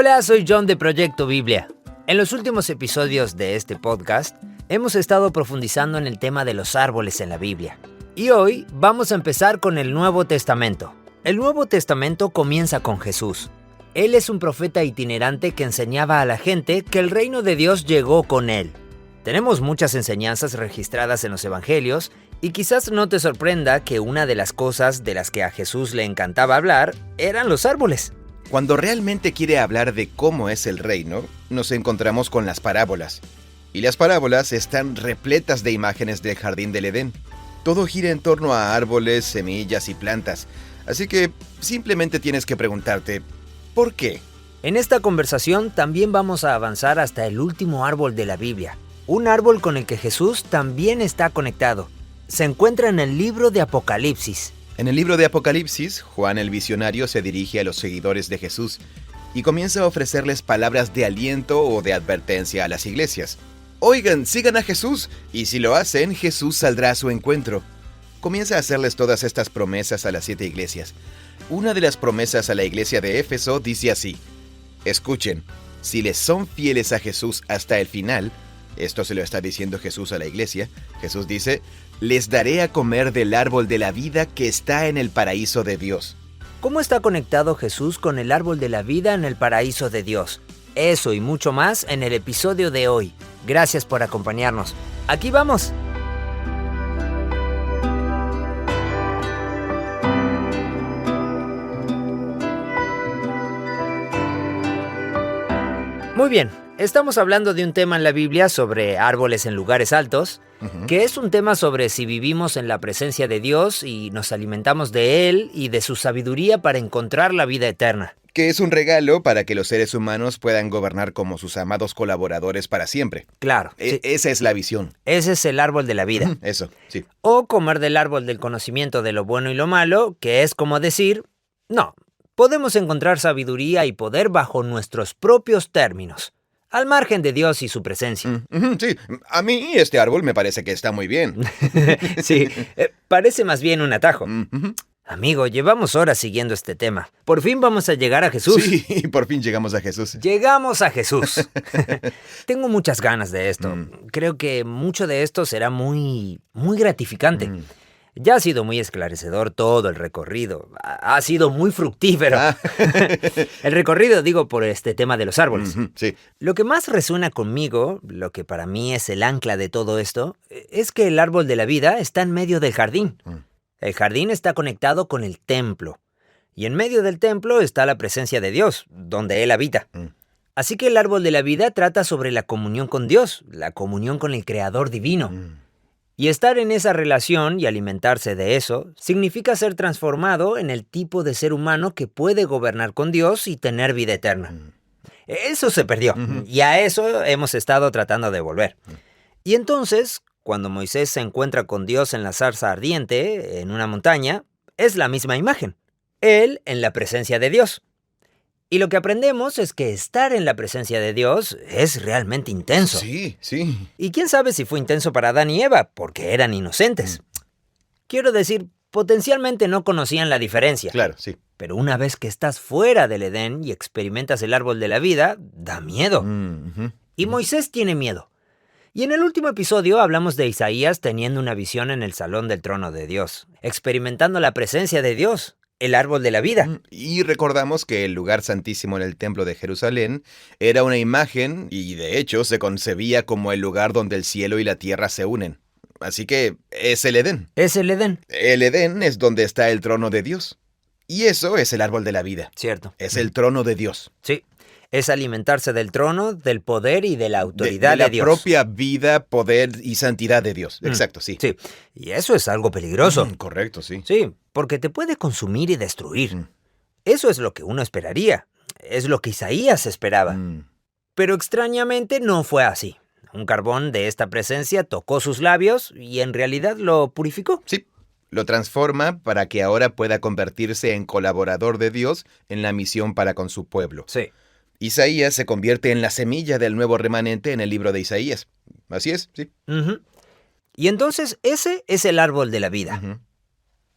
Hola, soy John de Proyecto Biblia. En los últimos episodios de este podcast, hemos estado profundizando en el tema de los árboles en la Biblia. Y hoy vamos a empezar con el Nuevo Testamento. El Nuevo Testamento comienza con Jesús. Él es un profeta itinerante que enseñaba a la gente que el reino de Dios llegó con él. Tenemos muchas enseñanzas registradas en los evangelios y quizás no te sorprenda que una de las cosas de las que a Jesús le encantaba hablar eran los árboles. Cuando realmente quiere hablar de cómo es el reino, nos encontramos con las parábolas. Y las parábolas están repletas de imágenes del jardín del Edén. Todo gira en torno a árboles, semillas y plantas. Así que simplemente tienes que preguntarte, ¿por qué? En esta conversación también vamos a avanzar hasta el último árbol de la Biblia. Un árbol con el que Jesús también está conectado. Se encuentra en el libro de Apocalipsis. En el libro de Apocalipsis, Juan el visionario se dirige a los seguidores de Jesús y comienza a ofrecerles palabras de aliento o de advertencia a las iglesias. Oigan, sigan a Jesús, y si lo hacen, Jesús saldrá a su encuentro. Comienza a hacerles todas estas promesas a las 7 iglesias. Una de las promesas a la iglesia de Éfeso dice así: escuchen, si les son fieles a Jesús hasta el final, esto se lo está diciendo Jesús a la iglesia, Jesús dice, les daré a comer del árbol de la vida que está en el paraíso de Dios. ¿Cómo está conectado Jesús con el árbol de la vida en el paraíso de Dios? Eso y mucho más en el episodio de hoy. Gracias por acompañarnos. ¡Aquí vamos! Muy bien, estamos hablando de un tema en la Biblia sobre árboles en lugares altos, que es un tema sobre si vivimos en la presencia de Dios y nos alimentamos de Él y de su sabiduría para encontrar la vida eterna. Que es un regalo para que los seres humanos puedan gobernar como sus amados colaboradores para siempre. Claro. Sí. Esa es la visión. Ese es el árbol de la vida. Eso, sí. O comer del árbol del conocimiento de lo bueno y lo malo, que es como decir, no, podemos encontrar sabiduría y poder bajo nuestros propios términos, al margen de Dios y su presencia. Sí, a mí este árbol me parece que está muy bien. Sí, parece más bien un atajo. Amigo, llevamos horas siguiendo este tema. Por fin vamos a llegar a Jesús. Sí, por fin llegamos a Jesús. Llegamos a Jesús. Tengo muchas ganas de esto. Creo que mucho de esto será muy gratificante. Ya ha sido muy esclarecedor todo el recorrido. Ha sido muy fructífero. El recorrido, digo, por este tema de los árboles. Sí. Lo que más resuena conmigo, lo que para mí es el ancla de todo esto, es que el árbol de la vida está en medio del jardín. El jardín está conectado con el templo. Y en medio del templo está la presencia de Dios, donde Él habita. Así que el árbol de la vida trata sobre la comunión con Dios, la comunión con el Creador divino. Y estar en esa relación y alimentarse de eso significa ser transformado en el tipo de ser humano que puede gobernar con Dios y tener vida eterna. Eso se perdió, y a eso hemos estado tratando de volver. Y entonces, cuando Moisés se encuentra con Dios en la zarza ardiente, en una montaña, es la misma imagen. Él en la presencia de Dios. Y lo que aprendemos es que estar en la presencia de Dios es realmente intenso. Sí, sí. Y quién sabe si fue intenso para Adán y Eva, porque eran inocentes. Quiero decir, potencialmente no conocían la diferencia. Claro, sí. Pero una vez que estás fuera del Edén y experimentas el árbol de la vida, da miedo. Y Moisés tiene miedo. Y en el último episodio hablamos de Isaías teniendo una visión en el salón del trono de Dios, experimentando la presencia de Dios. El árbol de la vida. Y recordamos que el lugar santísimo en el templo de Jerusalén era una imagen y de hecho se concebía como el lugar donde el cielo y la tierra se unen. Así que es el Edén. Es el Edén. El Edén es donde está el trono de Dios. Y eso es el árbol de la vida. Cierto. Es el trono de Dios. Sí. Es alimentarse del trono, del poder y de la autoridad de Dios. La propia vida, poder y santidad de Dios. Exacto, sí. Sí. Y eso es algo peligroso. Correcto, sí. Sí, porque te puede consumir y destruir. Eso es lo que uno esperaría. Es lo que Isaías esperaba. Pero extrañamente no fue así. Un carbón de esta presencia tocó sus labios y en realidad lo purificó. Sí. Lo transforma para que ahora pueda convertirse en colaborador de Dios en la misión para con su pueblo. Sí. Isaías se convierte en la semilla del nuevo remanente en el libro de Isaías. Así es, sí. Y entonces ese es el árbol de la vida.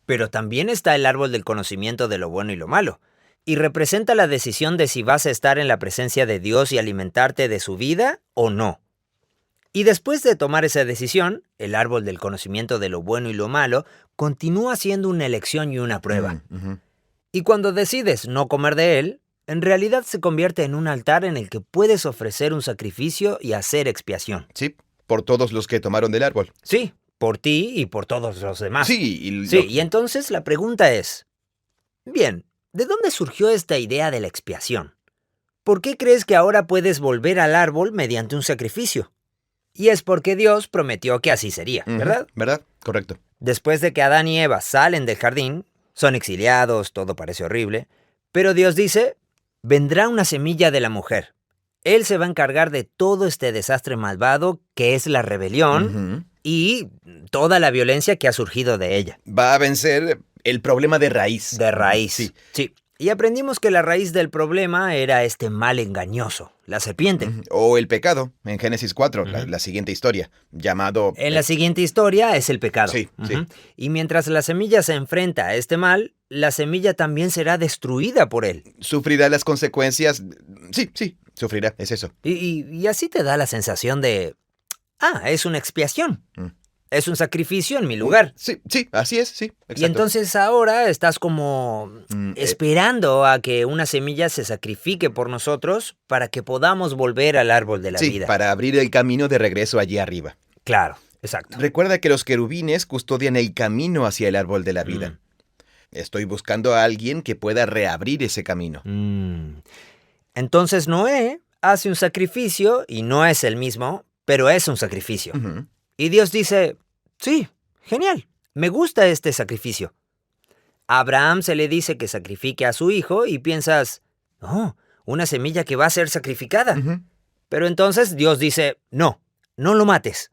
Pero también está el árbol del conocimiento de lo bueno y lo malo, y representa la decisión de si vas a estar en la presencia de Dios y alimentarte de su vida o no. Y después de tomar esa decisión, el árbol del conocimiento de lo bueno y lo malo continúa siendo una elección y una prueba. Y cuando decides no comer de él, en realidad se convierte en un altar en el que puedes ofrecer un sacrificio y hacer expiación. Sí, por todos los que tomaron del árbol. Sí, por ti y por todos los demás. Sí, y entonces la pregunta es, bien, ¿de dónde surgió esta idea de la expiación? ¿Por qué crees que ahora puedes volver al árbol mediante un sacrificio? Y es porque Dios prometió que así sería, ¿verdad? ¿Verdad? Correcto. Después de que Adán y Eva salen del jardín, son exiliados, todo parece horrible, pero Dios dice, vendrá una semilla de la mujer. Él se va a encargar de todo este desastre malvado que es la rebelión y toda la violencia que ha surgido de ella. Va a vencer el problema de raíz. De raíz. Sí. Y aprendimos que la raíz del problema era este mal engañoso, la serpiente. O el pecado, en Génesis 4, la siguiente historia, llamado... En la siguiente historia es el pecado. Sí. Y mientras la semilla se enfrenta a este mal, la semilla también será destruida por él. Sufrirá las consecuencias... Sí, sufrirá, es eso. Y así te da la sensación de... es una expiación. Es un sacrificio en mi lugar. Sí, así es, sí, exacto. Y entonces ahora estás como esperando a que una semilla se sacrifique por nosotros para que podamos volver al árbol de la vida. Sí, para abrir el camino de regreso allí arriba. Claro, exacto. Recuerda que los querubines custodian el camino hacia el árbol de la vida. Estoy buscando a alguien que pueda reabrir ese camino. Entonces Noé hace un sacrificio y no es el mismo, pero es un sacrificio. Y Dios dice, sí, genial, me gusta este sacrificio. A Abraham se le dice que sacrifique a su hijo y piensas, una semilla que va a ser sacrificada. Pero entonces Dios dice, no lo mates.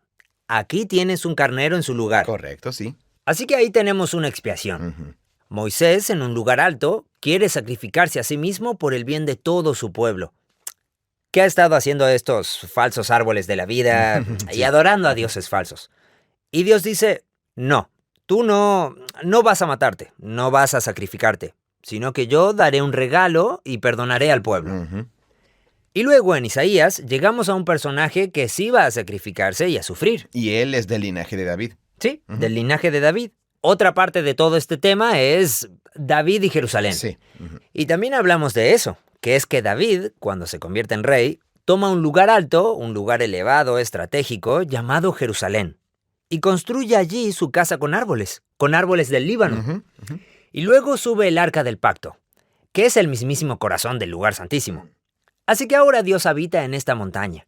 Aquí tienes un carnero en su lugar. Correcto, sí. Así que ahí tenemos una expiación. Moisés, en un lugar alto, quiere sacrificarse a sí mismo por el bien de todo su pueblo. ¿Qué ha estado haciendo estos falsos árboles de la vida y adorando a dioses falsos? Y Dios dice, no, tú no vas a matarte, no vas a sacrificarte, sino que yo daré un regalo y perdonaré al pueblo. Y luego en Isaías llegamos a un personaje que sí va a sacrificarse y a sufrir. Y él es del linaje de David. Sí, del linaje de David. Otra parte de todo este tema es David y Jerusalén. Sí. Y también hablamos de eso, que es que David, cuando se convierte en rey, toma un lugar alto, un lugar elevado, estratégico, llamado Jerusalén, y construye allí su casa con árboles del Líbano. Y luego sube el Arca del Pacto, que es el mismísimo corazón del lugar santísimo. Así que ahora Dios habita en esta montaña.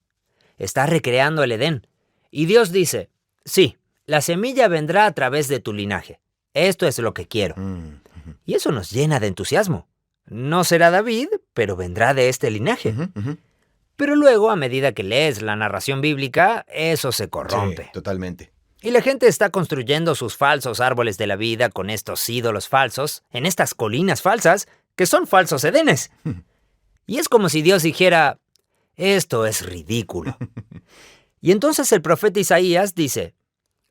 Está recreando el Edén. Y Dios dice, sí, la semilla vendrá a través de tu linaje. Esto es lo que quiero. Y eso nos llena de entusiasmo. No será David, pero vendrá de este linaje. Pero luego, a medida que lees la narración bíblica, eso se corrompe. Sí, totalmente. Y la gente está construyendo sus falsos árboles de la vida con estos ídolos falsos, en estas colinas falsas, que son falsos edenes. Y es como si Dios dijera, esto es ridículo. Y entonces el profeta Isaías dice,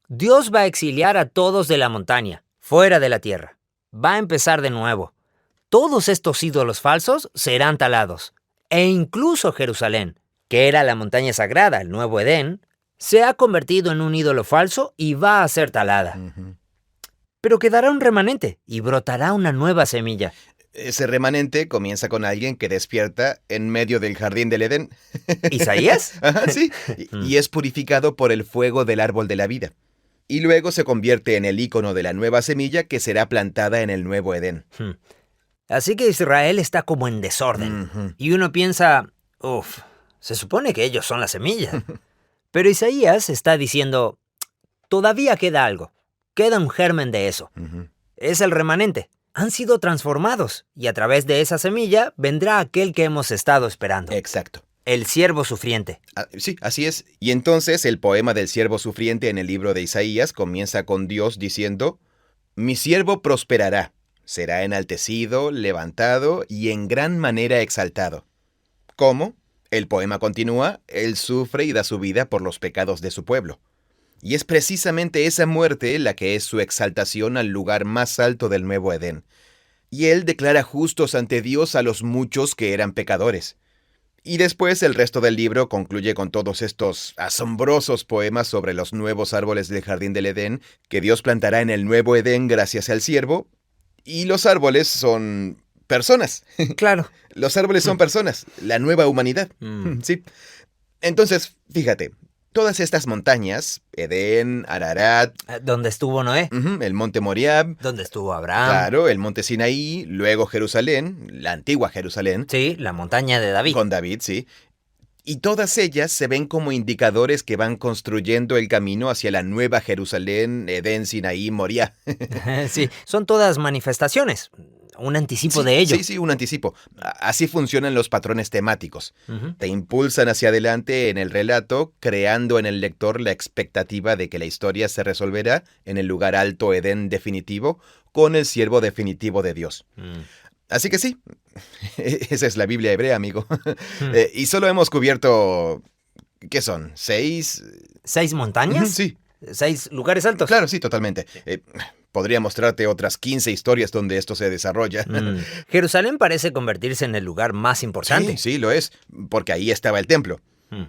Dios va a exiliar a todos de la montaña, fuera de la tierra. Va a empezar de nuevo. Todos estos ídolos falsos serán talados. E incluso Jerusalén, que era la montaña sagrada, el nuevo Edén, se ha convertido en un ídolo falso y va a ser talada. Pero quedará un remanente y brotará una nueva semilla. Ese remanente comienza con alguien que despierta en medio del jardín del Edén. ¿Isaías? Sí, y es purificado por el fuego del árbol de la vida. Y luego se convierte en el ícono de la nueva semilla que será plantada en el nuevo Edén. Así que Israel está como en desorden. Y uno piensa, se supone que ellos son la semilla. Pero Isaías está diciendo, todavía queda algo. Queda un germen de eso. Es el remanente. Han sido transformados y a través de esa semilla vendrá aquel que hemos estado esperando. Exacto. El siervo sufriente. Sí, así es. Y entonces el poema del siervo sufriente en el libro de Isaías comienza con Dios diciendo, mi siervo prosperará, será enaltecido, levantado y en gran manera exaltado. ¿Cómo? El poema continúa, él sufre y da su vida por los pecados de su pueblo. Y es precisamente esa muerte la que es su exaltación al lugar más alto del nuevo Edén. y él declara justos ante Dios a los muchos que eran pecadores. Y después el resto del libro concluye con todos estos asombrosos poemas sobre los nuevos árboles del jardín del Edén que Dios plantará en el nuevo Edén gracias al siervo. Y los árboles son personas. Claro. Los árboles son personas, la nueva humanidad. Sí. Entonces, fíjate, todas estas montañas, Edén, Ararat, ¿Dónde estuvo Noé? el monte Moriab, ¿Dónde estuvo Abraham? claro, el monte Sinaí, luego Jerusalén, la antigua Jerusalén, Sí, la montaña de David. con David, sí. Y todas ellas se ven como indicadores que van construyendo el camino hacia la nueva Jerusalén, Edén, Sinaí, Moriah. Sí, son todas manifestaciones. Un anticipo de ello. Sí, un anticipo. Así funcionan los patrones temáticos. Ujú. Te impulsan hacia adelante en el relato, creando en el lector la expectativa de que la historia se resolverá en el lugar alto Edén definitivo, con el siervo definitivo de Dios. Así que sí, esa es la Biblia hebrea, amigo. Y solo hemos cubierto, ¿qué son? ¿6? ¿6 montañas? Sí, 6 lugares altos. claro, sí, totalmente. Podría mostrarte otras 15 historias donde esto se desarrolla. Jerusalén parece convertirse en el lugar más importante. Sí, lo es, porque ahí estaba el templo. Mm.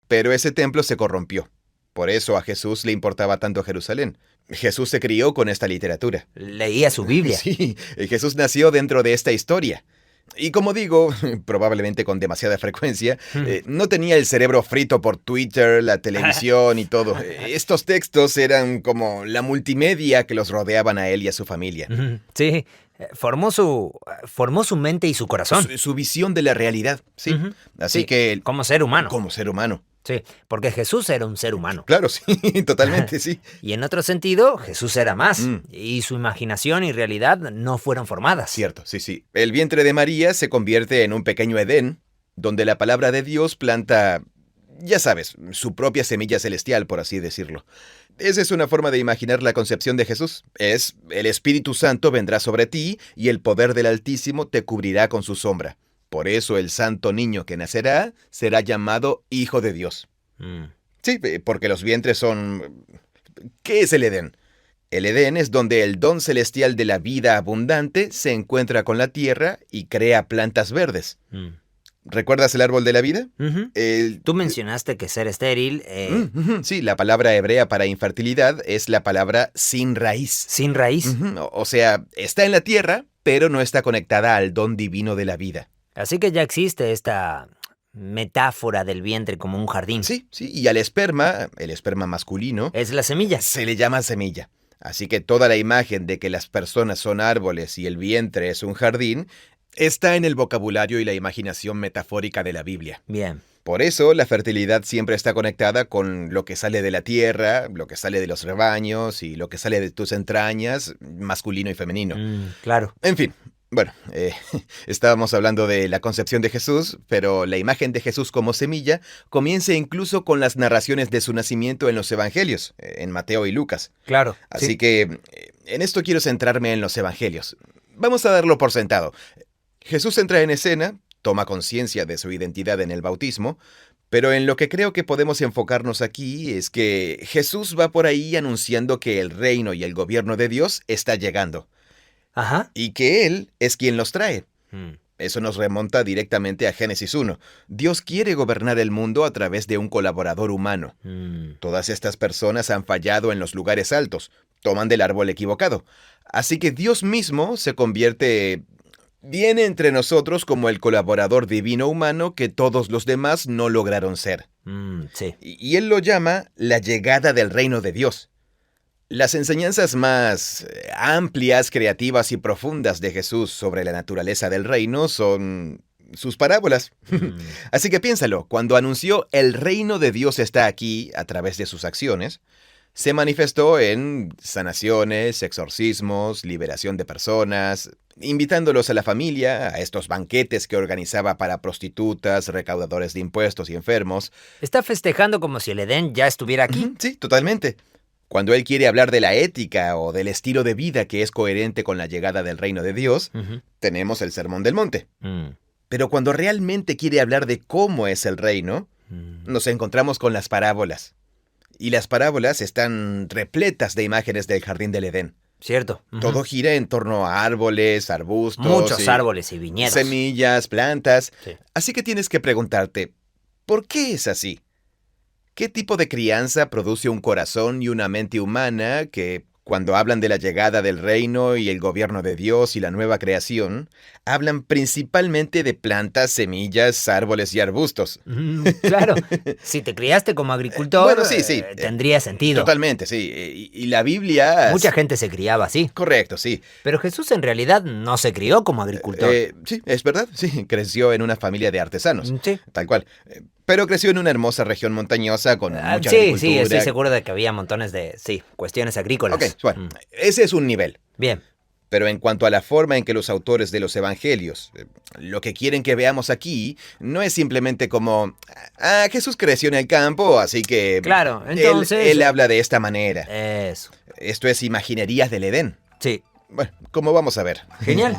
Pero ese templo se corrompió. Por eso a Jesús le importaba tanto Jerusalén. Jesús se crió con esta literatura. Leía su Biblia. Sí, Jesús nació dentro de esta historia. Y como digo, probablemente con demasiada frecuencia, no tenía el cerebro frito por Twitter, la televisión y todo. Estos textos eran como la multimedia que los rodeaban a él y a su familia. Sí, formó su mente y su corazón. Su visión de la realidad, sí. Ujú. Así Sí, que... como ser humano. Como ser humano. Sí, porque Jesús era un ser humano. Claro, sí, totalmente, sí. Y en otro sentido, Jesús era más. Mm. Y su imaginación y realidad no fueron formadas. Cierto, sí. El vientre de María se convierte en un pequeño Edén, donde la palabra de Dios planta, ya sabes, su propia semilla celestial, por así decirlo. Esa es una forma de imaginar la concepción de Jesús. Es, el Espíritu Santo vendrá sobre ti y el poder del Altísimo te cubrirá con su sombra. Por eso el santo niño que nacerá será llamado Hijo de Dios. Sí, porque los vientres son... ¿Qué es el Edén? El Edén es donde el don celestial de la vida abundante se encuentra con la tierra y crea plantas verdes. ¿Recuerdas el árbol de la vida? Ujú. Tú mencionaste que ser estéril, Sí, la palabra hebrea para infertilidad es la palabra sin raíz. sin raíz. O sea, está en la tierra, pero no está conectada al don divino de la vida. Así que ya existe esta metáfora del vientre como un jardín. Sí, y al esperma, el esperma masculino, Es la semilla. se le llama semilla. Así que toda la imagen de que las personas son árboles y el vientre es un jardín está en el vocabulario y la imaginación metafórica de la Biblia. Bien. Por eso la fertilidad siempre está conectada con lo que sale de la tierra, lo que sale de los rebaños y lo que sale de tus entrañas, masculino y femenino. Claro. En fin, bueno, estábamos hablando de la concepción de Jesús, pero la imagen de Jesús como semilla comienza incluso con las narraciones de su nacimiento en los evangelios, en Mateo y Lucas. Claro. Así sí. que en esto quiero centrarme en los evangelios. Vamos a darlo por sentado. Jesús entra en escena, toma conciencia de su identidad en el bautismo, pero en lo que creo que podemos enfocarnos aquí es que Jesús va por ahí anunciando que el reino y el gobierno de Dios está llegando. Ajá. Y que Él es quien los trae. Mm. Eso nos remonta directamente a Génesis 1. Dios quiere gobernar el mundo a través de un colaborador humano. Todas estas personas han fallado en los lugares altos, toman del árbol equivocado. Así que Dios mismo se convierte... viene entre nosotros como el colaborador divino humano que todos los demás no lograron ser. Sí. Y Él lo llama la llegada del reino de Dios. Las enseñanzas más amplias, creativas y profundas de Jesús sobre la naturaleza del reino son sus parábolas. Así que piénsalo, cuando anunció el reino de Dios está aquí a través de sus acciones, se manifestó en sanaciones, exorcismos, liberación de personas, invitándolos a la familia, a estos banquetes que organizaba para prostitutas, recaudadores de impuestos y enfermos. Está festejando como si el Edén ya estuviera aquí. Sí, totalmente. Cuando él quiere hablar de la ética o del estilo de vida que es coherente con la llegada del reino de Dios, tenemos el Sermón del Monte. Pero cuando realmente quiere hablar de cómo es el reino, nos encontramos con las parábolas. Y las parábolas están repletas de imágenes del jardín del Edén. cierto. Ujú. Todo gira en torno a árboles, arbustos, Muchos árboles y viñedos. semillas, plantas. Sí. Así que tienes que preguntarte, ¿por qué es así? ¿Qué tipo de crianza produce un corazón y una mente humana que, cuando hablan de la llegada del reino y el gobierno de Dios y la nueva creación, hablan principalmente de plantas, semillas, árboles y arbustos? Claro, si te criaste como agricultor, Bueno, sí. tendría sentido. Totalmente, sí. Y la Biblia... Mucha gente se criaba así. Correcto, sí. Pero Jesús en realidad no se crió como agricultor. Sí, es verdad, sí. Creció en una familia de artesanos. Sí. Tal cual. Pero creció en una hermosa región montañosa con mucha Sí, agricultura. estoy seguro de que había montones de, cuestiones agrícolas. Ok, bueno, ese es un nivel. Bien. Pero en cuanto a la forma en que los autores de los evangelios, lo que quieren que veamos aquí, no es simplemente como, Jesús creció en el campo, así que... Claro, entonces... Él habla de esta manera. Eso. Esto es imaginerías del Edén. Sí. Bueno, como vamos a ver. Genial.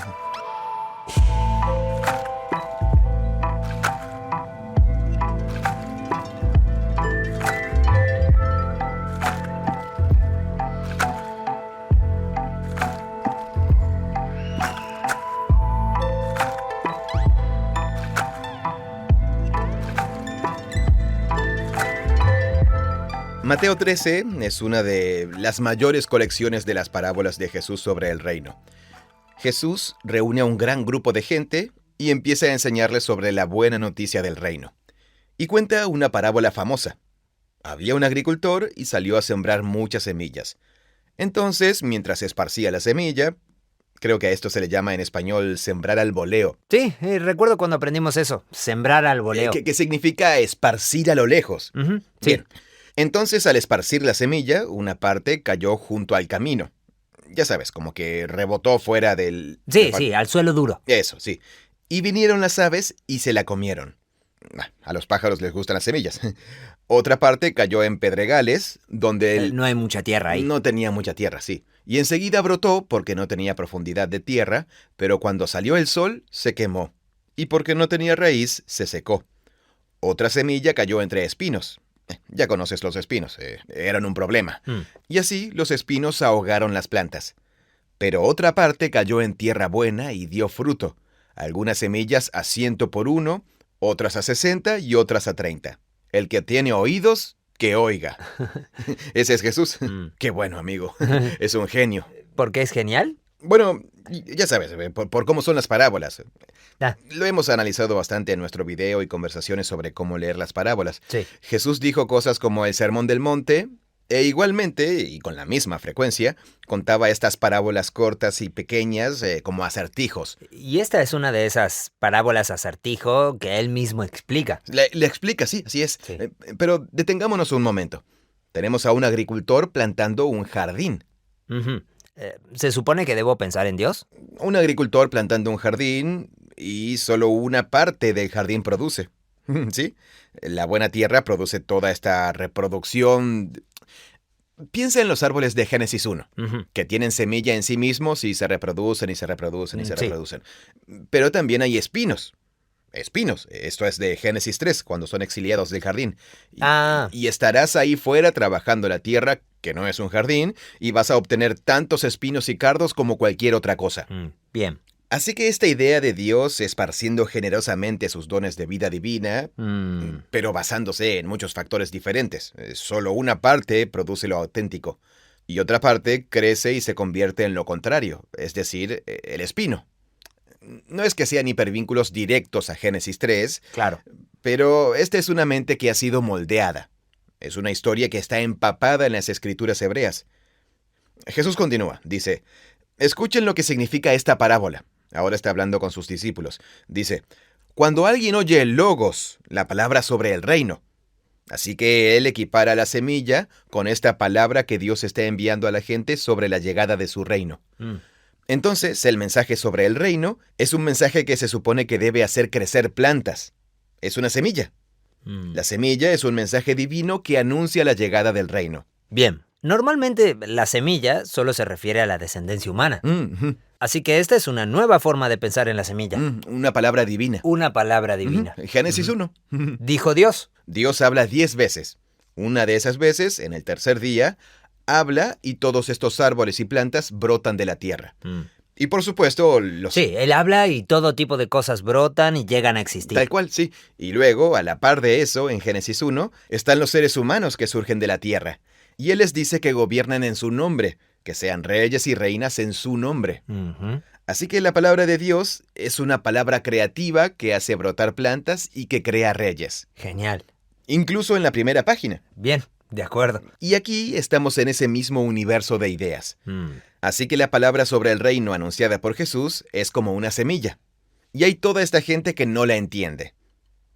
Mateo 13 es una de las mayores colecciones de las parábolas de Jesús sobre el reino. Jesús reúne a un gran grupo de gente y empieza a enseñarles sobre la buena noticia del reino. Y cuenta una parábola famosa. Había un agricultor y salió a sembrar muchas semillas. Entonces, mientras esparcía la semilla, creo que a esto se le llama en español sembrar al voleo. Sí, recuerdo cuando aprendimos eso, sembrar al voleo. Que significa esparcir a lo lejos. Ujú, sí. Bien. Entonces, al esparcir la semilla, una parte cayó junto al camino. Ya sabes, como que rebotó fuera del... Sí, al suelo duro. Eso, sí. Y vinieron las aves y se la comieron. A los pájaros les gustan las semillas. Otra parte cayó en pedregales, donde No hay mucha tierra ahí. no tenía mucha tierra, sí. Y enseguida brotó porque no tenía profundidad de tierra, pero cuando salió el sol, se quemó. Y porque no tenía raíz, se secó. Otra semilla cayó entre espinos. Ya conoces los espinos, eran un problema. Y así los espinos ahogaron las plantas. Pero otra parte cayó en tierra buena y dio fruto. Algunas semillas a 100 por uno, otras a 60 y otras a 30. El que tiene oídos, que oiga. Ese es Jesús. Qué bueno, amigo. Es un genio. ¿Por qué es genial? Bueno, ya sabes, por cómo son las parábolas. Ah. Lo hemos analizado bastante en nuestro video y conversaciones sobre cómo leer las parábolas. Sí. Jesús dijo cosas como el Sermón del Monte, e igualmente, y con la misma frecuencia, contaba estas parábolas cortas y pequeñas como acertijos. Y esta es una de esas parábolas acertijo que él mismo explica. Le explica, sí, así es. Sí. Pero detengámonos un momento. Tenemos a un agricultor plantando un jardín. Ujú. ¿Se supone que debo pensar en Dios? Un agricultor plantando un jardín y solo una parte del jardín produce. ¿Sí? La buena tierra produce toda esta reproducción. Piensa en los árboles de Génesis 1, que tienen semilla en sí mismos y se reproducen y se reproducen y se reproducen. Pero también hay espinos. Espinos, esto es de Génesis 3, cuando son exiliados del jardín. Y estarás ahí fuera trabajando la tierra, que no es un jardín, y vas a obtener tantos espinos y cardos como cualquier otra cosa. Bien. Así que esta idea de Dios esparciendo generosamente sus dones de vida divina, pero basándose en muchos factores diferentes. Solo una parte produce lo auténtico, y otra parte crece y se convierte en lo contrario, es decir, el espino. No es que sean hipervínculos directos a Génesis 3, Claro. pero esta es una mente que ha sido moldeada. Es una historia que está empapada en las escrituras hebreas. Jesús continúa, dice, escuchen lo que significa esta parábola. Ahora está hablando con sus discípulos. Dice, cuando alguien oye el logos, la palabra sobre el reino. Así que él equipara la semilla con esta palabra que Dios está enviando a la gente sobre la llegada de su reino. Entonces, el mensaje sobre el reino es un mensaje que se supone que debe hacer crecer plantas. Es una semilla. La semilla es un mensaje divino que anuncia la llegada del reino. Bien. Normalmente la semilla solo se refiere a la descendencia humana. Así que esta es una nueva forma de pensar en la semilla. Una palabra divina. Una palabra divina. Génesis 1. Dijo Dios. Dios habla 10 veces. Una de esas veces, en el tercer día, habla y todos estos árboles y plantas brotan de la tierra. Mm. Y por supuesto, los... Sí, él habla y todo tipo de cosas brotan y llegan a existir. Tal cual, sí. Y luego, a la par de eso, en Génesis 1, están los seres humanos que surgen de la tierra. Y él les dice que gobiernan en su nombre, que sean reyes y reinas en su nombre. Ujú. Así que la palabra de Dios es una palabra creativa que hace brotar plantas y que crea reyes. Genial. Incluso en la primera página. Bien, de acuerdo. Y aquí estamos en ese mismo universo de ideas. Mm. Así que la palabra sobre el reino anunciada por Jesús es como una semilla. Y hay toda esta gente que no la entiende.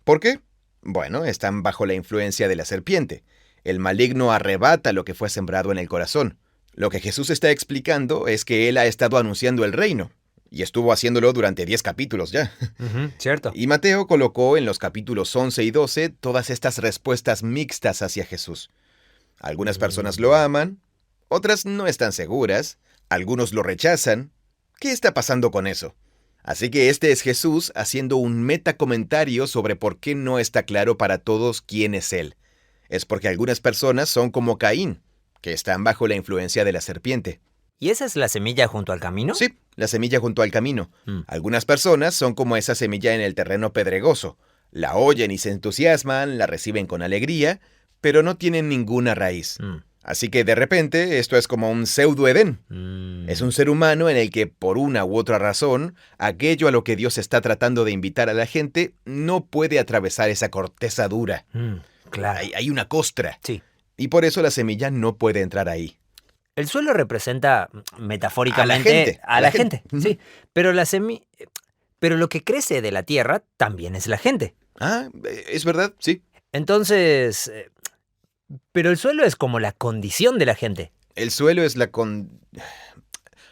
¿Por qué? Bueno, están bajo la influencia de la serpiente. El maligno arrebata lo que fue sembrado en el corazón. Lo que Jesús está explicando es que él ha estado anunciando el reino. Y estuvo haciéndolo durante 10 capítulos ya. Ujú, cierto. Y Mateo colocó en los capítulos 11 y 12 todas estas respuestas mixtas hacia Jesús. Algunas personas lo aman, otras no están seguras, algunos lo rechazan. ¿Qué está pasando con eso? Así que este es Jesús haciendo un metacomentario sobre por qué no está claro para todos quién es Él. Es porque algunas personas son como Caín, que están bajo la influencia de la serpiente. ¿Y esa es la semilla junto al camino? Sí, la semilla junto al camino. Mm. Algunas personas son como esa semilla en el terreno pedregoso. La oyen y se entusiasman, la reciben con alegría, pero no tienen ninguna raíz. Mm. Así que de repente esto es como un pseudo-Edén. Mm. Es un ser humano en el que por una u otra razón, aquello a lo que Dios está tratando de invitar a la gente no puede atravesar esa corteza dura. Claro. Hay una costra. Sí. Y por eso la semilla no puede entrar ahí. El suelo representa metafóricamente A la gente. Sí. Pero pero lo que crece de la tierra también es la gente. Ah, es verdad, sí. Entonces, pero el suelo es como la condición de la gente. El suelo es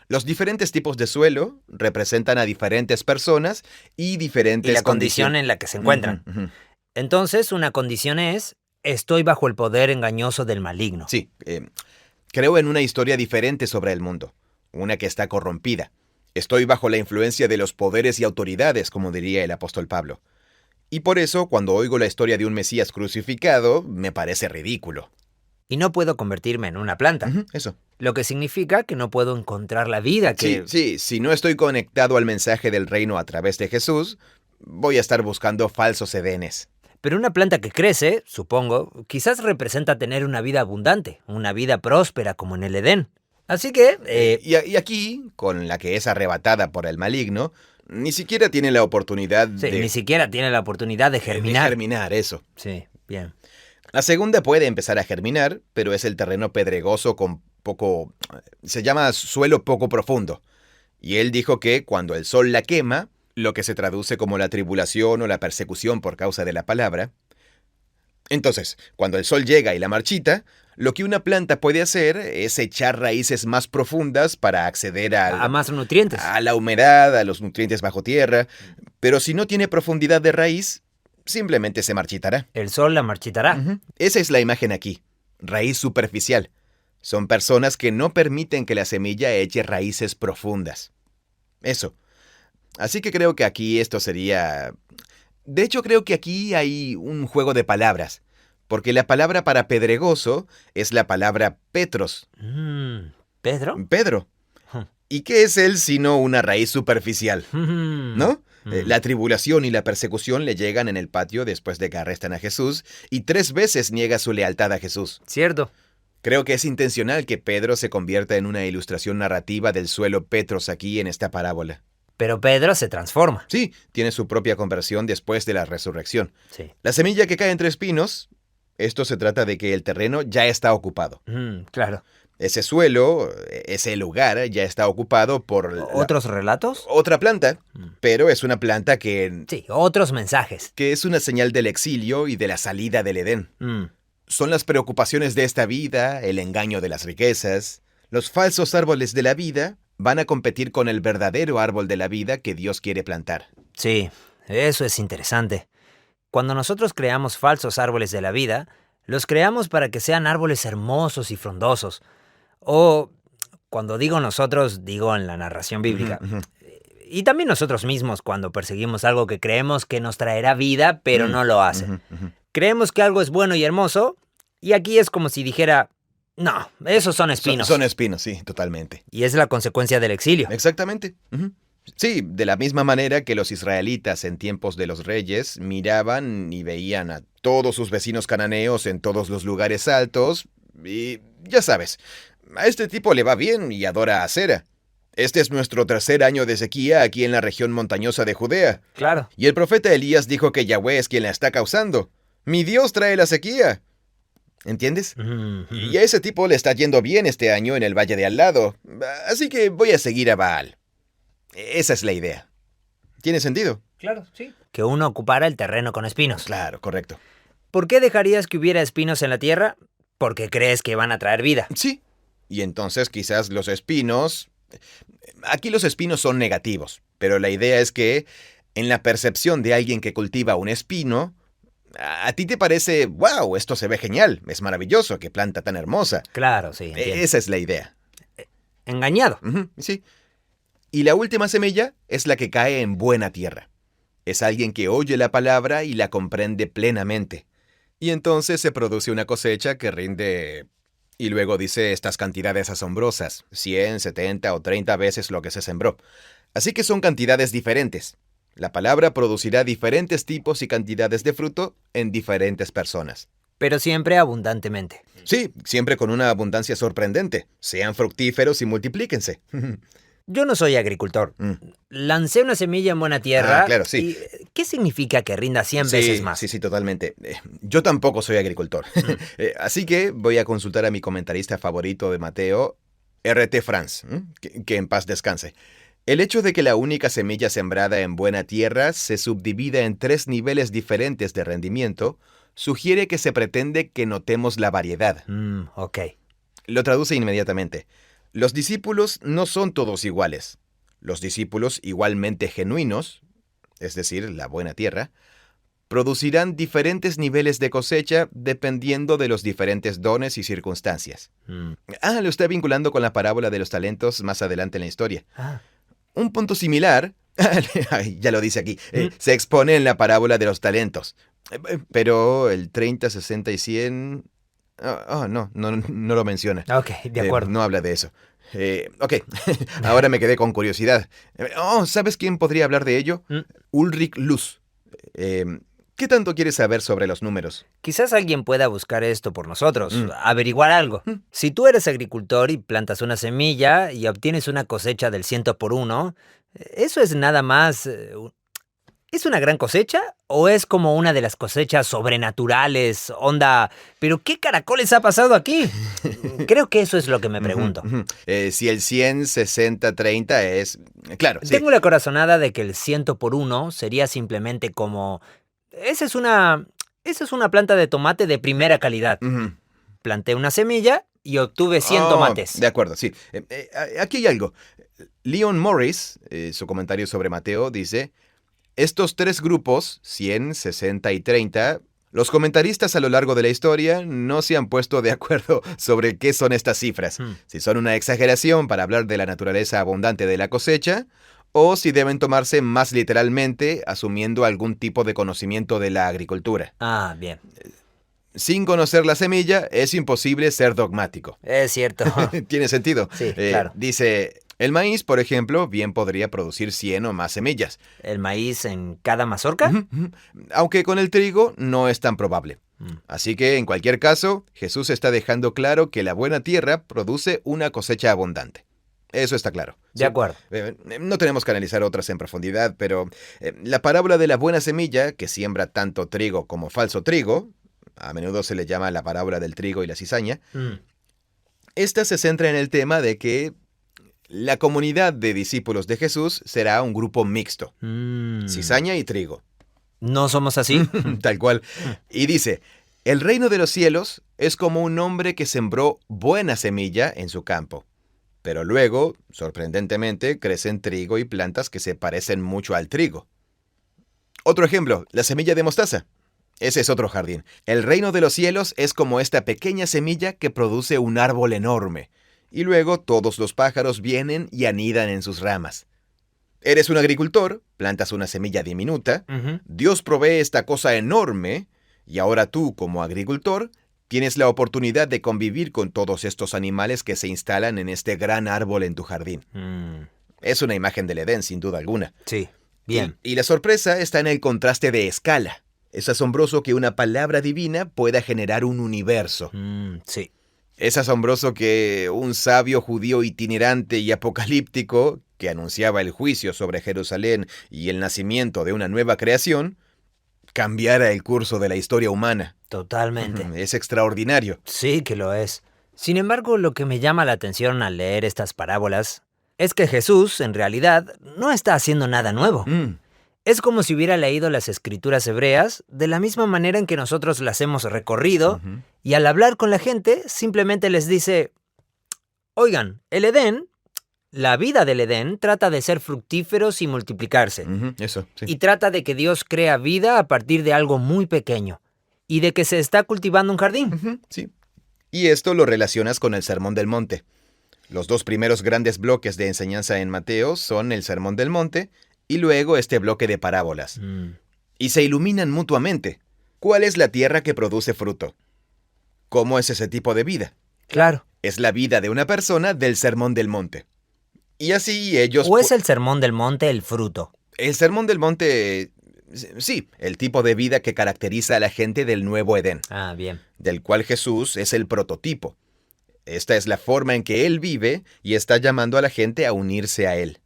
Los diferentes tipos de suelo representan a diferentes personas y diferentes Y la condición en la que se encuentran. Ujú, ujú. Entonces, una condición es, estoy bajo el poder engañoso del maligno. Sí, creo en una historia diferente sobre el mundo, una que está corrompida. Estoy bajo la influencia de los poderes y autoridades, como diría el apóstol Pablo. Y por eso, cuando oigo la historia de un Mesías crucificado, me parece ridículo. Y no puedo convertirme en una planta. Ujú, eso. Lo que significa que no puedo encontrar la vida que... Sí, si no estoy conectado al mensaje del reino a través de Jesús, voy a estar buscando falsos edenes. Pero una planta que crece, supongo, quizás representa tener una vida abundante, una vida próspera como en el Edén. Así que... Y aquí, con la que es arrebatada por el maligno, ni siquiera tiene la oportunidad sí, de... ni siquiera tiene la oportunidad de germinar. De germinar, eso. Sí, bien. La segunda puede empezar a germinar, pero es el terreno pedregoso con poco... Se llama suelo poco profundo. Y él dijo que cuando el sol la quema, lo que se traduce como la tribulación o la persecución por causa de la palabra. Entonces, cuando el sol llega y la marchita, lo que una planta puede hacer es echar raíces más profundas para acceder A más nutrientes. a la humedad, a los nutrientes bajo tierra. Pero si no tiene profundidad de raíz, simplemente se marchitará. El sol la marchitará. Ujú. Esa es la imagen aquí. Raíz superficial. Son personas que no permiten que la semilla eche raíces profundas. Eso. Así que creo que aquí esto sería... De hecho, creo que aquí hay un juego de palabras. Porque la palabra para pedregoso es la palabra Petros. ¿Pedro? Pedro. ¿Y qué es él sino una raíz superficial? ¿No? ¿No? La tribulación y la persecución le llegan en el patio después de que arrestan a Jesús y 3 veces niega su lealtad a Jesús. Cierto. Creo que es intencional que Pedro se convierta en una ilustración narrativa del suelo Petros aquí en esta parábola. Pero Pedro se transforma. Sí, tiene su propia conversión después de la resurrección. Sí. La semilla que cae entre espinos, esto se trata de que el terreno ya está ocupado. Claro. Ese suelo, ese lugar ya está ocupado por... ¿Otros relatos? Otra planta, pero es una planta que... Sí, otros mensajes. Que es una señal del exilio y de la salida del Edén. Son las preocupaciones de esta vida, el engaño de las riquezas. Los falsos árboles de la vida van a competir con el verdadero árbol de la vida que Dios quiere plantar. Sí, eso es interesante. Cuando nosotros creamos falsos árboles de la vida, los creamos para que sean árboles hermosos y frondosos. O, cuando digo nosotros, digo en la narración bíblica. Y también nosotros mismos cuando perseguimos algo que creemos que nos traerá vida, pero no lo hace. Creemos que algo es bueno y hermoso, y aquí es como si dijera, No, esos son espinos. Son espinos, sí, totalmente. Y es la consecuencia del exilio. Exactamente. Ujú. Sí, de la misma manera que los israelitas en tiempos de los reyes miraban y veían a todos sus vecinos cananeos en todos los lugares altos y, ya sabes, a este tipo le va bien y adora a Acera. Este es nuestro tercer año de sequía aquí en la región montañosa de Judea. Claro. Y el profeta Elías dijo que Yahweh es quien la está causando. Mi Dios trae la sequía. ¿Entiendes? Y a ese tipo le está yendo bien este año en el valle de al lado. Así que voy a seguir a Baal. Esa es la idea. ¿Tiene sentido? Claro, sí. Que uno ocupara el terreno con espinos. Claro, correcto. ¿Por qué dejarías que hubiera espinos en la tierra? Porque crees que van a traer vida. Sí. Y entonces quizás los espinos... Aquí los espinos son negativos, pero la idea es que en la percepción de alguien que cultiva un espino, a ti te parece, wow, esto se ve genial, es maravilloso, qué planta tan hermosa. Claro, sí, entiendo. Esa es la idea. Engañado. Sí. Y la última semilla es la que cae en buena tierra. Es alguien que oye la palabra y la comprende plenamente. Y entonces se produce una cosecha que rinde... Y luego dice estas cantidades asombrosas, 100, 70 o 30 veces lo que se sembró. Así que son cantidades diferentes. La palabra producirá diferentes tipos y cantidades de fruto en diferentes personas. Pero siempre abundantemente. Sí, siempre con una abundancia sorprendente. Sean fructíferos y multiplíquense. Yo no soy agricultor. Lancé una semilla en buena tierra. Claro, sí. ¿Y qué significa que rinda 100 veces más? Sí, totalmente. Yo tampoco soy agricultor. Así que voy a consultar a mi comentarista favorito de Mateo, R.T. France, que en paz descanse. El hecho de que la única semilla sembrada en buena tierra se subdivida en 3 niveles diferentes de rendimiento sugiere que se pretende que notemos la variedad. Ok. Lo traduce inmediatamente. Los discípulos no son todos iguales. Los discípulos igualmente genuinos, es decir, la buena tierra, producirán diferentes niveles de cosecha dependiendo de los diferentes dones y circunstancias. Lo está vinculando con la parábola de los talentos más adelante en la historia. Un punto similar, ya lo dice aquí, se expone en la parábola de los talentos. Pero el 30, 60 y 100... no lo menciona. Ok, de acuerdo. No habla de eso. Ok, ahora me quedé con curiosidad. ¿Sabes quién podría hablar de ello? Ulrich Luz. ¿Qué tanto quieres saber sobre los números? Quizás alguien pueda buscar esto por nosotros, averiguar algo. Si tú eres agricultor y plantas una semilla y obtienes una cosecha del 100 por 1, ¿eso es nada más... ¿Es una gran cosecha o es como una de las cosechas sobrenaturales, onda? ¿Pero qué caracoles ha pasado aquí? Creo que eso es lo que me pregunto. Si el 100, 60, 30 es... Claro, sí. Tengo la corazonada de que el 100 por 1 sería simplemente como... Esa es una planta de tomate de primera calidad. Planté una semilla y obtuve 100 tomates. De acuerdo, sí. Aquí hay algo. Leon Morris, su comentario sobre Mateo, dice... Estos 3 grupos, 100, 60 y 30, los comentaristas a lo largo de la historia no se han puesto de acuerdo sobre qué son estas cifras. Si son una exageración para hablar de la naturaleza abundante de la cosecha, o si deben tomarse más literalmente, asumiendo algún tipo de conocimiento de la agricultura. Bien. Sin conocer la semilla, es imposible ser dogmático. Es cierto. ¿Tiene sentido? Sí, claro. Dice... El maíz, por ejemplo, bien podría producir 100 o más semillas. ¿El maíz en cada mazorca? Aunque con el trigo no es tan probable. Así que, en cualquier caso, Jesús está dejando claro que la buena tierra produce una cosecha abundante. Eso está claro. De acuerdo. No tenemos que analizar otras en profundidad, pero la parábola de la buena semilla, que siembra tanto trigo como falso trigo, a menudo se le llama la parábola del trigo y la cizaña, esta se centra en el tema de que la comunidad de discípulos de Jesús será un grupo mixto. Cizaña y trigo. ¿No somos así? Tal cual. Y dice, el reino de los cielos es como un hombre que sembró buena semilla en su campo. Pero luego, sorprendentemente, crecen trigo y plantas que se parecen mucho al trigo. Otro ejemplo, la semilla de mostaza. Ese es otro jardín. El reino de los cielos es como esta pequeña semilla que produce un árbol enorme. Y luego todos los pájaros vienen y anidan en sus ramas. Eres un agricultor, plantas una semilla diminuta, Dios provee esta cosa enorme, y ahora tú, como agricultor, Tienes la oportunidad de convivir con todos estos animales que se instalan en este gran árbol en tu jardín. Es una imagen del Edén, sin duda alguna. Sí, bien. Y la sorpresa está en el contraste de escala. Es asombroso que una palabra divina pueda generar un universo. Sí. Es asombroso que un sabio judío itinerante y apocalíptico, que anunciaba el juicio sobre Jerusalén y el nacimiento de una nueva creación, cambiara el curso de la historia humana. Totalmente. Es extraordinario. Sí que lo es. Sin embargo, lo que me llama la atención al leer estas parábolas es que Jesús, en realidad, no está haciendo nada nuevo. Es como si hubiera leído las escrituras hebreas de la misma manera en que nosotros las hemos recorrido, y al hablar con la gente simplemente les dice, oigan, el Edén, la vida del Edén trata de ser fructíferos y multiplicarse. Eso, sí. Y trata de que Dios crea vida a partir de algo muy pequeño, y de que se está cultivando un jardín. Sí. Y esto lo relacionas con el Sermón del Monte. Los dos primeros grandes bloques de enseñanza en Mateo son el Sermón del Monte y luego este bloque de parábolas. Y se iluminan mutuamente. ¿Cuál es la tierra que produce fruto? ¿Cómo es ese tipo de vida? Claro. Es la vida de una persona del Sermón del Monte. Y así ellos... ¿O es el Sermón del Monte el fruto? El Sermón del Monte... Sí, el tipo de vida que caracteriza a la gente del Nuevo Edén. Ah, bien. Del cual Jesús es el prototipo. Esta es la forma en que Él vive y está llamando a la gente a unirse a Él.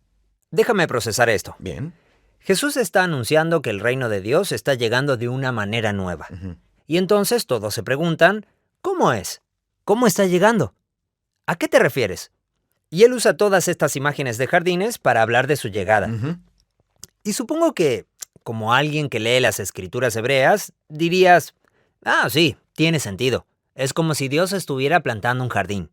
Déjame procesar esto. Bien. Jesús está anunciando que el reino de Dios está llegando de una manera nueva. Y entonces todos se preguntan, ¿cómo es? ¿Cómo está llegando? ¿A qué te refieres? Y él usa todas estas imágenes de jardines para hablar de su llegada. Y supongo que, como alguien que lee las escrituras hebreas, dirías, ah, sí, tiene sentido. Es como si Dios estuviera plantando un jardín.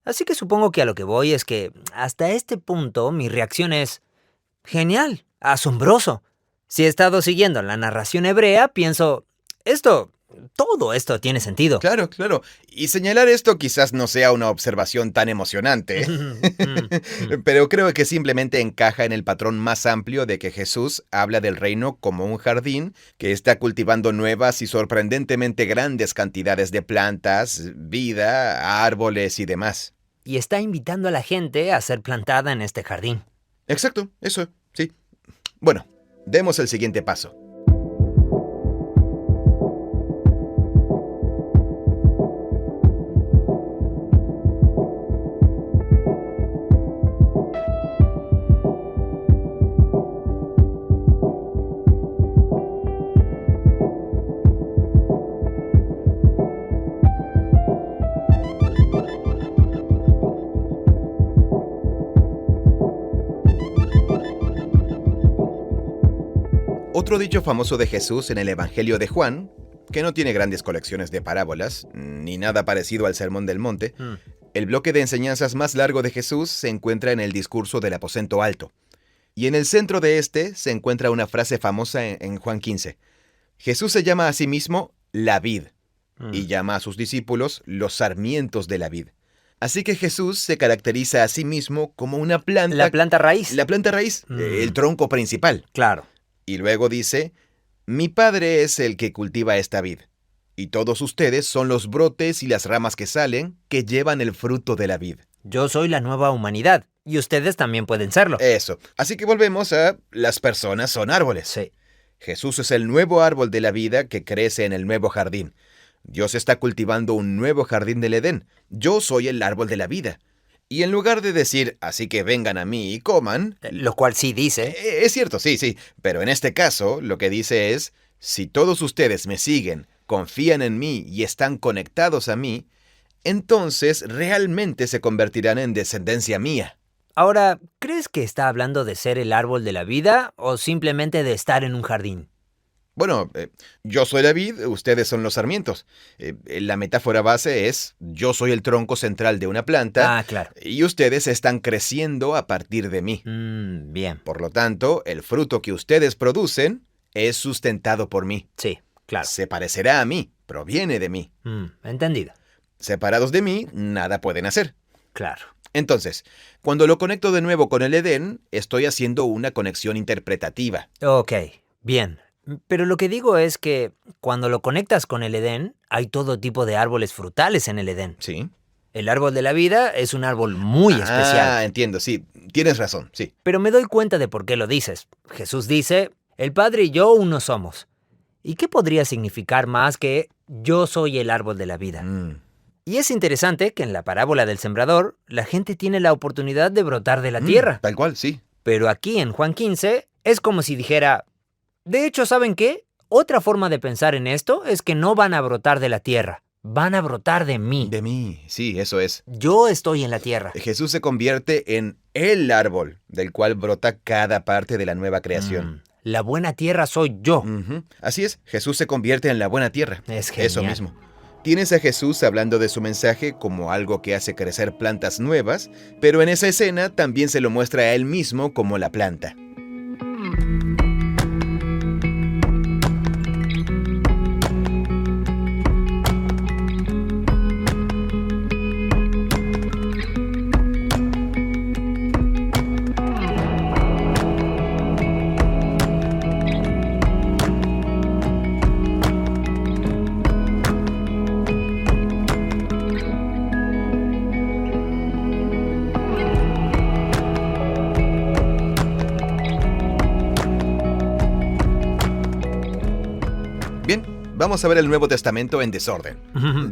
Así que supongo que a lo que voy es que, hasta este punto, mi reacción es, genial, asombroso. Si he estado siguiendo la narración hebrea, pienso, todo esto tiene sentido. Claro, claro. Y señalar esto quizás no sea una observación tan emocionante, pero creo que simplemente encaja en el patrón más amplio de que Jesús habla del reino como un jardín que está cultivando nuevas y sorprendentemente grandes cantidades de plantas, vida, árboles y demás. Y está invitando a la gente a ser plantada en este jardín. Exacto, eso, sí. Bueno, demos el siguiente paso. Otro dicho famoso de Jesús en el Evangelio de Juan, que no tiene grandes colecciones de parábolas, ni nada parecido al Sermón del Monte, el bloque de enseñanzas más largo de Jesús se encuentra en el discurso del aposento alto. Y en el centro de este se encuentra una frase famosa en Juan 15. Jesús se llama a sí mismo la vid, y llama a sus discípulos los sarmientos de la vid. Así que Jesús se caracteriza a sí mismo como una planta... La planta raíz. La planta raíz, el tronco principal. Claro. Y luego dice, mi Padre es el que cultiva esta vid, y todos ustedes son los brotes y las ramas que salen, que llevan el fruto de la vid. Yo soy la nueva humanidad, y ustedes también pueden serlo. Eso. Así que volvemos a las personas son árboles. Sí. Jesús es el nuevo árbol de la vida que crece en el nuevo jardín. Dios está cultivando un nuevo jardín del Edén. Yo soy el árbol de la vida. Y en lugar de decir, así que vengan a mí y coman... Lo cual sí dice. Es cierto, sí. Pero en este caso, lo que dice es, si todos ustedes me siguen, confían en mí y están conectados a mí, entonces realmente se convertirán en descendencia mía. Ahora, ¿crees que está hablando de ser el árbol de la vida o simplemente de estar en un jardín? Bueno, yo soy la vid, ustedes son los sarmientos. La metáfora base es, yo soy el tronco central de una planta. Ah, claro. Y ustedes están creciendo a partir de mí. Bien. Por lo tanto, el fruto que ustedes producen es sustentado por mí. Sí, claro. Se parecerá a mí, proviene de mí. Entendido. Separados de mí, nada pueden hacer. Claro. Entonces, cuando lo conecto de nuevo con el Edén, estoy haciendo una conexión interpretativa. Ok, bien. Pero lo que digo es que cuando lo conectas con el Edén, hay todo tipo de árboles frutales en el Edén. Sí. El árbol de la vida es un árbol muy especial. Ah, entiendo, sí. Tienes razón, sí. Pero me doy cuenta de por qué lo dices. Jesús dice, el Padre y yo uno somos. ¿Y qué podría significar más que yo soy el árbol de la vida? Y es interesante que en la parábola del sembrador, la gente tiene la oportunidad de brotar de la tierra. Tal cual, sí. Pero aquí en Juan 15 es como si dijera, de hecho, ¿saben qué? Otra forma de pensar en esto es que no van a brotar de la tierra, van a brotar de mí. De mí, sí, eso es. Yo estoy en la tierra. Jesús se convierte en el árbol del cual brota cada parte de la nueva creación. La buena tierra soy yo. Así es, Jesús se convierte en la buena tierra. Es genial. Eso mismo. Tienes a Jesús hablando de su mensaje como algo que hace crecer plantas nuevas, pero en esa escena también se lo muestra a él mismo como la planta. Bien, vamos a ver el Nuevo Testamento en desorden.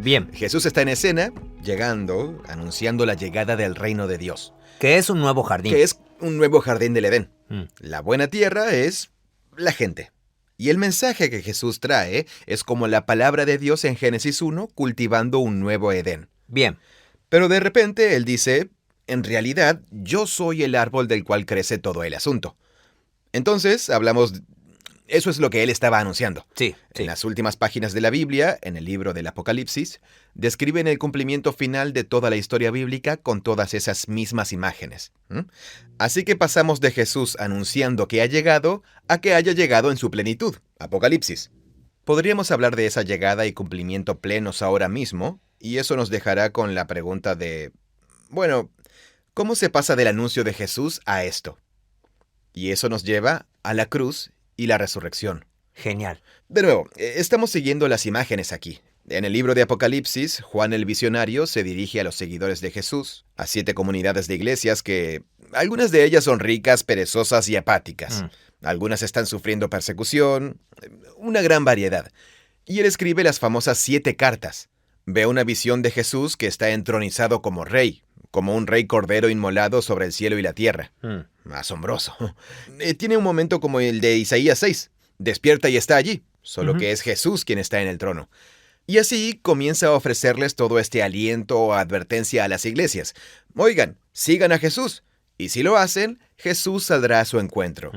Bien. Jesús está en escena, llegando, anunciando la llegada del reino de Dios. Que es un nuevo jardín. Que es un nuevo jardín del Edén. La buena tierra es la gente. Y el mensaje que Jesús trae es como la palabra de Dios en Génesis 1, cultivando un nuevo Edén. Bien. Pero de repente él dice, en realidad, yo soy el árbol del cual crece todo el asunto. Entonces, eso es lo que él estaba anunciando. Sí. En las últimas páginas de la Biblia, en el libro del Apocalipsis, describen el cumplimiento final de toda la historia bíblica con todas esas mismas imágenes. Así que pasamos de Jesús anunciando que ha llegado a que haya llegado en su plenitud. Apocalipsis. Podríamos hablar de esa llegada y cumplimiento plenos ahora mismo, y eso nos dejará con la pregunta de, bueno, ¿cómo se pasa del anuncio de Jesús a esto? Y eso nos lleva a la cruz y la resurrección. Genial. De nuevo, estamos siguiendo las imágenes aquí. En el libro de Apocalipsis, Juan el Visionario se dirige a los seguidores de Jesús, a 7 comunidades de iglesias que, algunas de ellas son ricas, perezosas y apáticas. Algunas están sufriendo persecución, una gran variedad. Y él escribe las famosas 7 cartas. Ve una visión de Jesús que está entronizado como rey, como un rey cordero inmolado sobre el cielo y la tierra. Asombroso. Tiene un momento como el de Isaías 6. Despierta y está allí, solo que es Jesús quien está en el trono. Y así comienza a ofrecerles todo este aliento o advertencia a las iglesias. Oigan, sigan a Jesús. Y si lo hacen, Jesús saldrá a su encuentro.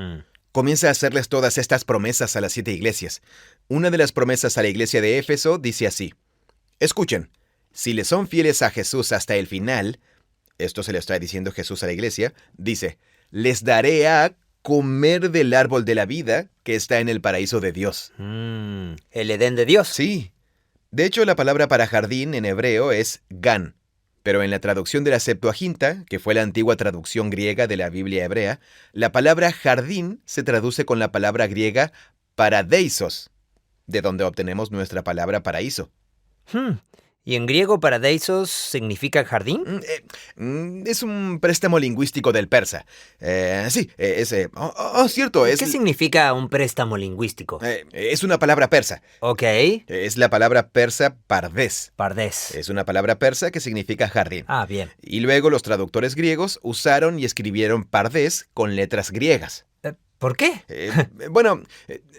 Comienza a hacerles todas estas promesas a las 7 iglesias. Una de las promesas a la iglesia de Éfeso dice así. Escuchen, si le son fieles a Jesús hasta el final, esto se le está diciendo Jesús a la iglesia, dice, les daré a comer del árbol de la vida que está en el paraíso de Dios. El Edén de Dios. Sí. De hecho, la palabra para jardín en hebreo es gan, pero en la traducción de la Septuaginta, que fue la antigua traducción griega de la Biblia hebrea, la palabra jardín se traduce con la palabra griega paradeisos, de donde obtenemos nuestra palabra paraíso. ¿Y en griego paradeisos significa jardín? Es un préstamo lingüístico del persa. Cierto. ¿Qué significa un préstamo lingüístico? Es una palabra persa. Ok. Es la palabra persa pardés. Pardés. Es una palabra persa que significa jardín. Ah, bien. Y luego los traductores griegos usaron y escribieron pardés con letras griegas. ¿Por qué?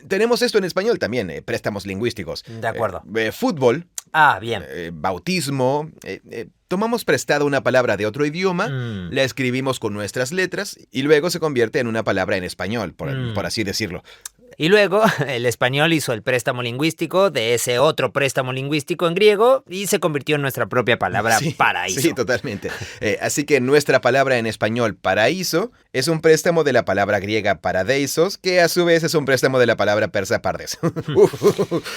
Tenemos esto en español también, préstamos lingüísticos. De acuerdo. Fútbol. Ah, bien. Bautismo. Tomamos prestada una palabra de otro idioma, la escribimos con nuestras letras y luego se convierte en una palabra en español, por así decirlo. Y luego el español hizo el préstamo lingüístico de ese otro préstamo lingüístico en griego y se convirtió en nuestra propia palabra paraíso. Sí, totalmente. Así que nuestra palabra en español paraíso es un préstamo de la palabra griega paradeisos, que a su vez es un préstamo de la palabra persa pardes.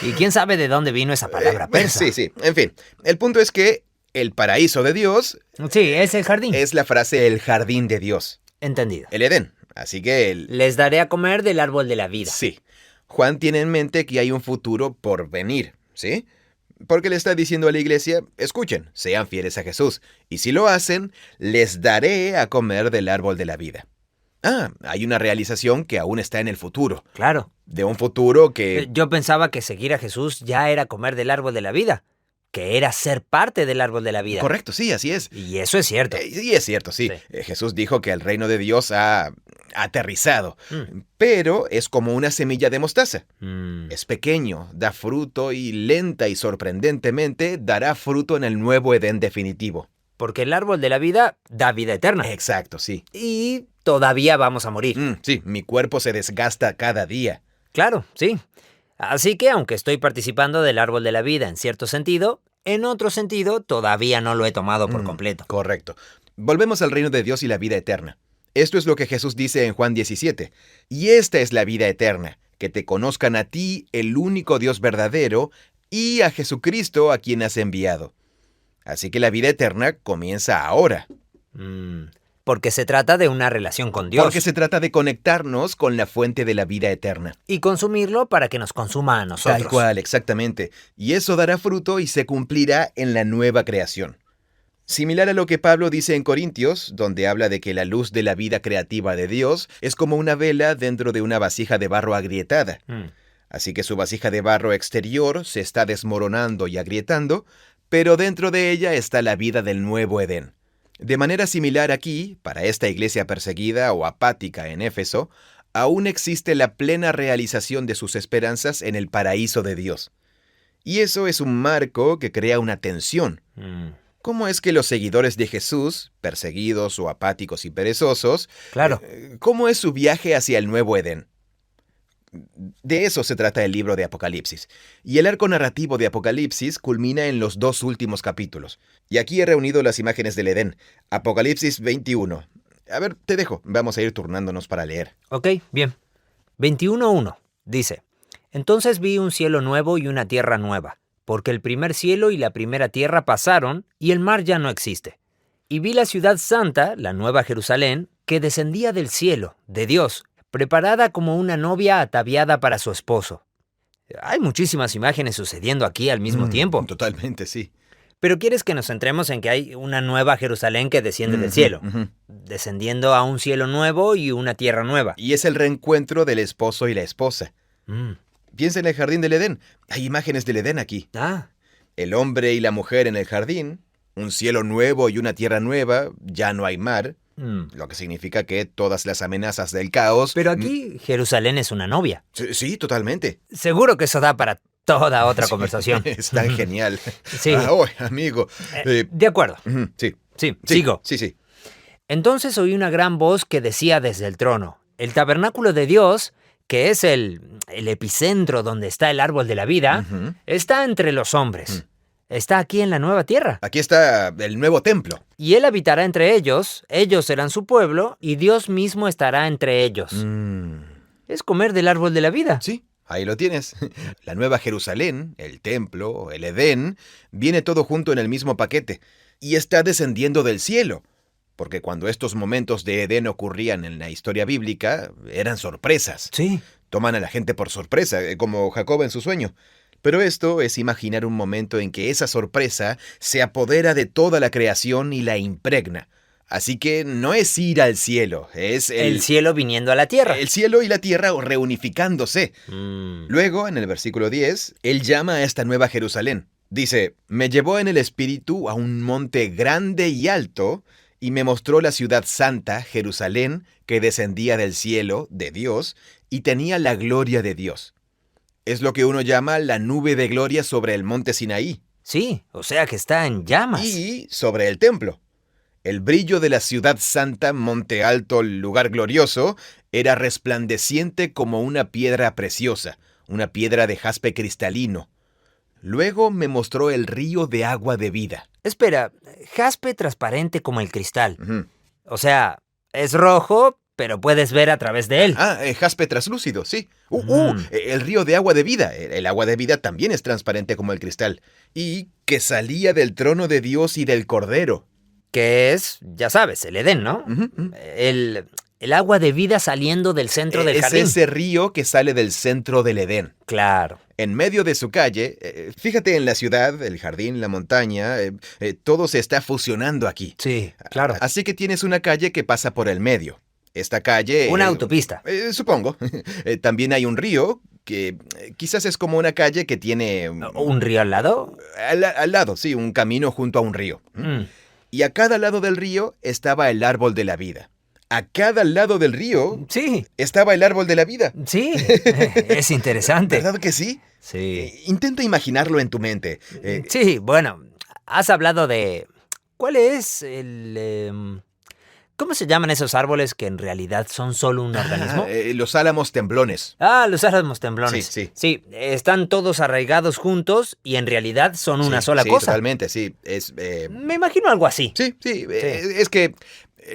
¿Y quién sabe de dónde vino esa palabra persa? Sí. En fin, el punto es que el paraíso de Dios... Sí, es el jardín. Es la frase el jardín de Dios. Entendido. El Edén. Así que les daré a comer del árbol de la vida. Sí. Juan tiene en mente que hay un futuro por venir, ¿sí? Porque le está diciendo a la iglesia, escuchen, sean fieles a Jesús, y si lo hacen, les daré a comer del árbol de la vida. Hay una realización que aún está en el futuro. Claro. De un futuro que... Yo pensaba que seguir a Jesús ya era comer del árbol de la vida, que era ser parte del árbol de la vida. Correcto, sí, así es. Y eso es cierto. Sí, es cierto, sí. Sí. Jesús dijo que el reino de Dios ha aterrizado, Mm. pero es como una semilla de mostaza. Mm. Es pequeño, da fruto y lenta y sorprendentemente dará fruto en el nuevo Edén definitivo. Porque el árbol de la vida da vida eterna. Exacto, sí. Y todavía vamos a morir. Sí, mi cuerpo se desgasta cada día. Claro, sí. Así que aunque estoy participando del árbol de la vida en cierto sentido, en otro sentido todavía no lo he tomado por completo. Correcto. Volvemos al reino de Dios y la vida eterna. Esto es lo que Jesús dice en Juan 17. Y esta es la vida eterna, que te conozcan a ti, el único Dios verdadero, y a Jesucristo a quien has enviado. Así que la vida eterna comienza ahora. Porque se trata de una relación con Dios. Porque se trata de conectarnos con la fuente de la vida eterna. Y consumirlo para que nos consuma a nosotros. Tal cual, exactamente. Y eso dará fruto y se cumplirá en la nueva creación. Similar a lo que Pablo dice en Corintios, donde habla de que la luz de la vida creativa de Dios es como una vela dentro de una vasija de barro agrietada. Así que su vasija de barro exterior se está desmoronando y agrietando, pero dentro de ella está la vida del nuevo Edén. De manera similar aquí, para esta iglesia perseguida o apática en Éfeso, aún existe la plena realización de sus esperanzas en el paraíso de Dios. Y eso es un marco que crea una tensión. ¿Cómo es que los seguidores de Jesús, perseguidos o apáticos y perezosos, Claro. cómo es su viaje hacia el nuevo Edén? De eso se trata el libro de Apocalipsis. Y el arco narrativo de Apocalipsis culmina en los 2 últimos capítulos. Y aquí he reunido las imágenes del Edén. Apocalipsis 21. A ver, te dejo. Vamos a ir turnándonos para leer. Ok, bien. 21:1 dice: Entonces vi un cielo nuevo y una tierra nueva, porque el primer cielo y la primera tierra pasaron, y el mar ya no existe. Y vi la ciudad santa, la nueva Jerusalén, que descendía del cielo, de Dios, preparada como una novia ataviada para su esposo. Hay muchísimas imágenes sucediendo aquí al mismo tiempo. Totalmente, sí. Pero ¿quieres que nos centremos en que hay una nueva Jerusalén que desciende del cielo? Descendiendo a un cielo nuevo y una tierra nueva. Y es el reencuentro del esposo y la esposa. Piensa en el jardín del Edén. Hay imágenes del Edén aquí. El hombre y la mujer en el jardín, un cielo nuevo y una tierra nueva, ya no hay mar, lo que significa que todas las amenazas del caos... Pero aquí Jerusalén es una novia. Sí, totalmente. Seguro que eso da para toda otra conversación. Es tan genial. Sí. Amigo. De acuerdo. Sí. Sí, sigo. Sí. Entonces oí una gran voz que decía desde el trono: el tabernáculo de Dios, que es el epicentro donde está el árbol de la vida, está entre los hombres. Está aquí en la nueva tierra. Aquí está el nuevo templo. Y Él habitará entre ellos serán su pueblo, y Dios mismo estará entre ellos. Es comer del árbol de la vida. Sí, ahí lo tienes. La nueva Jerusalén, el templo, el Edén, viene todo junto en el mismo paquete. Y está descendiendo del cielo. Porque cuando estos momentos de Edén ocurrían en la historia bíblica, eran sorpresas. Sí. Toman a la gente por sorpresa, como Jacob en su sueño. Pero esto es imaginar un momento en que esa sorpresa se apodera de toda la creación y la impregna. Así que no es ir al cielo, es el cielo viniendo a la tierra. El cielo y la tierra reunificándose. Luego, en el versículo 10, él llama a esta nueva Jerusalén. Dice, me llevó en el espíritu a un monte grande y alto, y me mostró la ciudad santa, Jerusalén, que descendía del cielo, de Dios, y tenía la gloria de Dios. Es lo que uno llama la nube de gloria sobre el monte Sinaí. Sí, o sea que está en llamas. Y sobre el templo. El brillo de la ciudad santa, monte alto, lugar glorioso, era resplandeciente como una piedra preciosa, una piedra de jaspe cristalino. Luego me mostró el río de agua de vida. Espera, jaspe transparente como el cristal. O sea, es rojo, pero puedes ver a través de él. Jaspe traslúcido, sí. El río de agua de vida. El agua de vida también es transparente como el cristal. Y que salía del trono de Dios y del Cordero. Que es, ya sabes, el Edén, ¿no? El el agua de vida saliendo del centro del Es jardín. ese río que sale del centro del Edén. Claro. En medio de su calle, fíjate en la ciudad, el jardín, la montaña, todo se está fusionando aquí. Sí, claro. Así que tienes una calle que pasa por el medio. Esta calle... Una autopista. Supongo. También hay un río que quizás es como una calle que tiene... ¿Un río al lado? Al lado, sí, un camino junto a un río. Y a cada lado del río estaba el árbol de la vida. A cada lado del río Sí, estaba el árbol de la vida. sí. Es interesante. ¿Verdad que sí? Sí. Intenta imaginarlo en tu mente. Sí, bueno, has hablado de... ¿Cuál es ¿cómo se llaman esos árboles que en realidad son solo un organismo? Los álamos temblones. Los álamos temblones. Sí, sí. Sí, están todos arraigados juntos y en realidad son una sola sí, cosa. Totalmente, sí. Me imagino algo así. Sí. Es que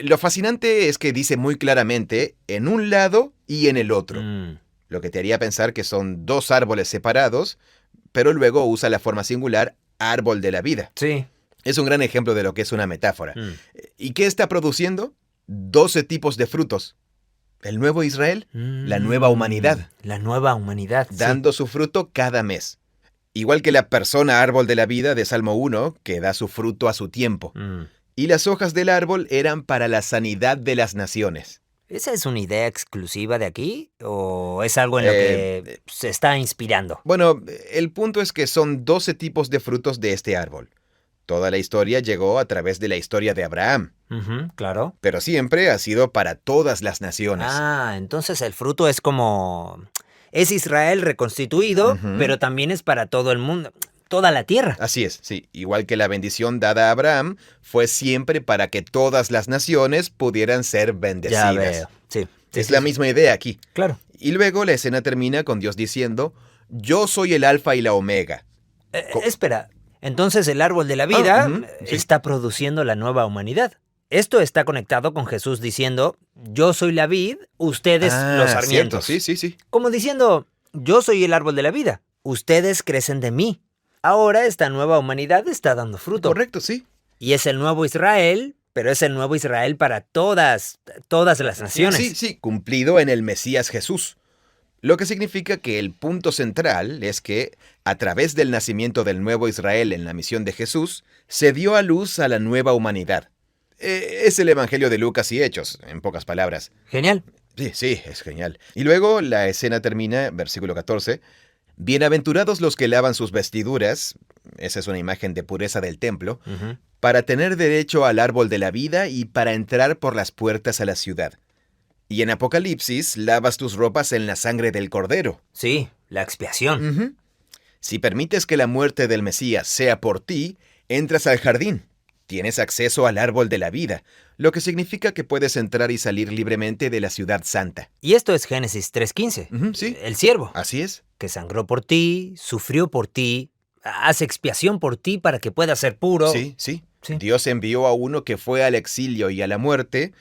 lo fascinante es que dice muy claramente en un lado y en el otro. Lo que te haría pensar que son dos árboles separados, pero luego usa la forma singular árbol de la vida. Sí. Es un gran ejemplo de lo que es una metáfora. ¿Y qué está produciendo? 12 tipos de frutos. El nuevo Israel, la nueva humanidad. La nueva humanidad. Dando su fruto cada mes. Igual que la persona árbol de la vida de Salmo 1, que da su fruto a su tiempo. Y las hojas del árbol eran para la sanidad de las naciones. ¿Esa es una idea exclusiva de aquí? ¿O es algo en lo que se está inspirando? Bueno, el punto es que son 12 tipos de frutos de este árbol. Toda la historia llegó a través de la historia de Abraham. Claro. Pero siempre ha sido para todas las naciones. Entonces el fruto es como... Es Israel reconstituido, pero también es para todo el mundo, toda la tierra. Así es, sí. Igual que la bendición dada a Abraham fue siempre para que todas las naciones pudieran ser bendecidas. Ya veo, sí. Es la misma idea aquí. Claro. Y luego la escena termina con Dios diciendo, yo soy el alfa y la omega. Espera, entonces el árbol de la vida sí. está produciendo la nueva humanidad. Esto está conectado con Jesús diciendo, yo soy la vid, ustedes los sarmientos. Cierto. Sí. Como diciendo, yo soy el árbol de la vida, ustedes crecen de mí. Ahora esta nueva humanidad está dando fruto. Correcto, sí. Y es el nuevo Israel, pero es el nuevo Israel para todas las naciones. Sí, cumplido en el Mesías Jesús. Lo que significa que el punto central es que, a través del nacimiento del nuevo Israel en la misión de Jesús, se dio a luz a la nueva humanidad. Es el Evangelio de Lucas y Hechos, en pocas palabras. Genial. Sí, es genial. Y luego la escena termina, versículo 14. Bienaventurados los que lavan sus vestiduras, esa es una imagen de pureza del templo, para tener derecho al árbol de la vida y para entrar por las puertas a la ciudad. Y en Apocalipsis, lavas tus ropas en la sangre del Cordero. Sí, la expiación. Si permites que la muerte del Mesías sea por ti, entras al jardín. Tienes acceso al árbol de la vida, lo que significa que puedes entrar y salir libremente de la ciudad santa. Y esto es Génesis 3:15. Sí. El siervo. Así es. Que sangró por ti, sufrió por ti, hace expiación por ti para que puedas ser puro. Sí. Sí. Dios envió a uno que fue al exilio y a la muerte,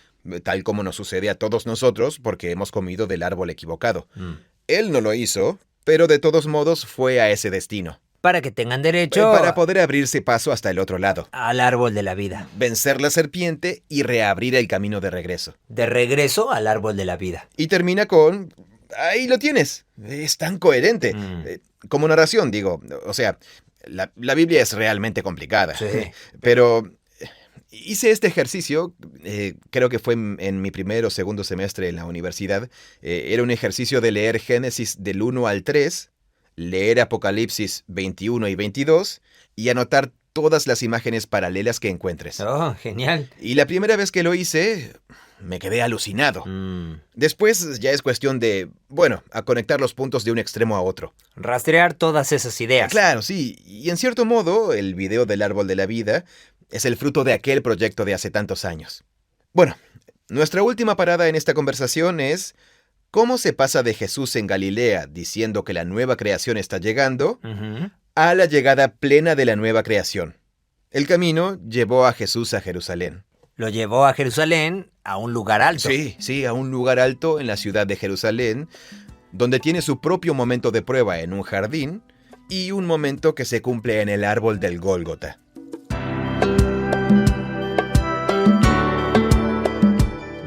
tal como nos sucede a todos nosotros porque hemos comido del árbol equivocado. Él no lo hizo, pero de todos modos fue a ese destino. Para que tengan derecho... Para poder abrirse paso hasta el otro lado. Al árbol de la vida. Vencer la serpiente y reabrir el camino de regreso. De regreso al árbol de la vida. Y termina con... Ahí lo tienes. Es tan coherente. Como narración, digo. O sea, la Biblia es realmente complicada. Sí. Pero hice este ejercicio, creo que fue en mi primer o segundo semestre en la universidad. Era un ejercicio de leer Génesis del 1 al 3, leer Apocalipsis 21 y 22 y anotar todas las imágenes paralelas que encuentres. Oh, genial. Y la primera vez que lo hice, me quedé alucinado. Después ya es cuestión de, a conectar los puntos de un extremo a otro. Rastrear todas esas ideas. Claro, sí. Y en cierto modo, el video del árbol de la vida es el fruto de aquel proyecto de hace tantos años. Bueno, nuestra última parada en esta conversación es cómo se pasa de Jesús en Galilea diciendo que la nueva creación está llegando a la llegada plena de la nueva creación. El camino llevó a Jesús a Jerusalén. Lo llevó a Jerusalén, a un lugar alto. Sí, a un lugar alto en la ciudad de Jerusalén, donde tiene su propio momento de prueba en un jardín y un momento que se cumple en el árbol del Gólgota.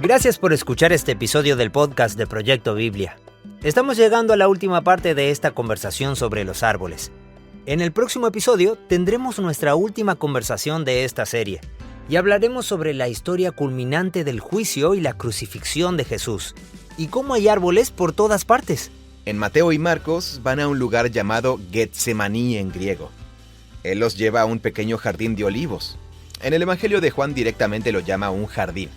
Gracias por escuchar este episodio del podcast de Proyecto Biblia. Estamos llegando a la última parte de esta conversación sobre los árboles. En el próximo episodio tendremos nuestra última conversación de esta serie y hablaremos sobre la historia culminante del juicio y la crucifixión de Jesús y cómo hay árboles por todas partes. En Mateo y Marcos van a un lugar llamado Getsemaní en griego. Él los lleva a un pequeño jardín de olivos. En el Evangelio de Juan directamente lo llama un jardín.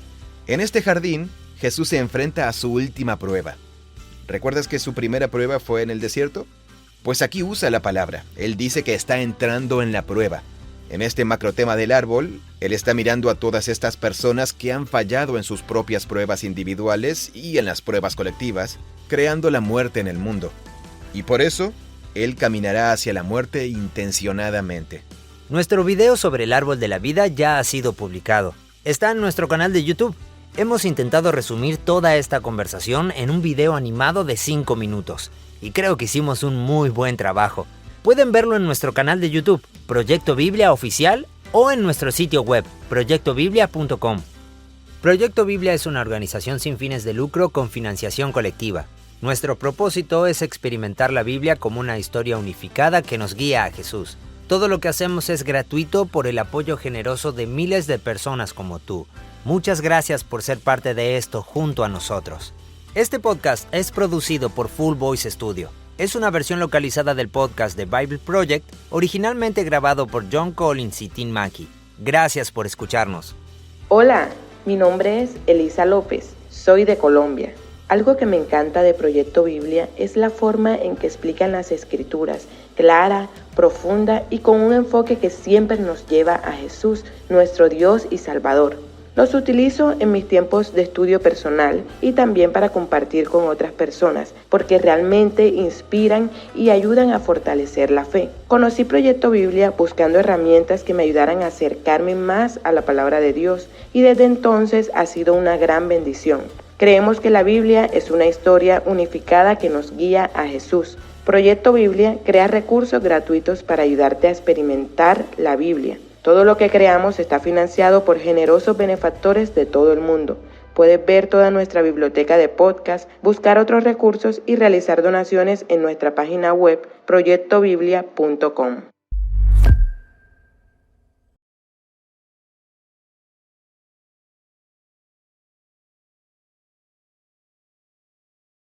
En este jardín, Jesús se enfrenta a su última prueba. ¿Recuerdas que su primera prueba fue en el desierto? Pues aquí usa la palabra. Él dice que está entrando en la prueba. En este macrotema del árbol, él está mirando a todas estas personas que han fallado en sus propias pruebas individuales y en las pruebas colectivas, creando la muerte en el mundo. Y por eso, él caminará hacia la muerte intencionadamente. Nuestro video sobre el árbol de la vida ya ha sido publicado. Está en nuestro canal de YouTube. Hemos intentado resumir toda esta conversación en un video animado de 5 minutos. Y creo que hicimos un muy buen trabajo. Pueden verlo en nuestro canal de YouTube, Proyecto Biblia Oficial, o en nuestro sitio web, proyectobiblia.com. Proyecto Biblia es una organización sin fines de lucro con financiación colectiva. Nuestro propósito es experimentar la Biblia como una historia unificada que nos guía a Jesús. Todo lo que hacemos es gratuito por el apoyo generoso de miles de personas como tú. Muchas gracias por ser parte de esto junto a nosotros. Este podcast es producido por Full Voice Studio. Es una versión localizada del podcast de Bible Project, originalmente grabado por John Collins y Tim Mackey. Gracias por escucharnos. Hola, mi nombre es Elisa López, soy de Colombia. Algo que me encanta de Proyecto Biblia es la forma en que explican las escrituras, clara, profunda y con un enfoque que siempre nos lleva a Jesús, nuestro Dios y Salvador. Los utilizo en mis tiempos de estudio personal y también para compartir con otras personas, porque realmente inspiran y ayudan a fortalecer la fe. Conocí Proyecto Biblia buscando herramientas que me ayudaran a acercarme más a la palabra de Dios y desde entonces ha sido una gran bendición. Creemos que la Biblia es una historia unificada que nos guía a Jesús. Proyecto Biblia crea recursos gratuitos para ayudarte a experimentar la Biblia. Todo lo que creamos está financiado por generosos benefactores de todo el mundo. Puedes ver toda nuestra biblioteca de podcast, buscar otros recursos y realizar donaciones en nuestra página web proyectobiblia.com.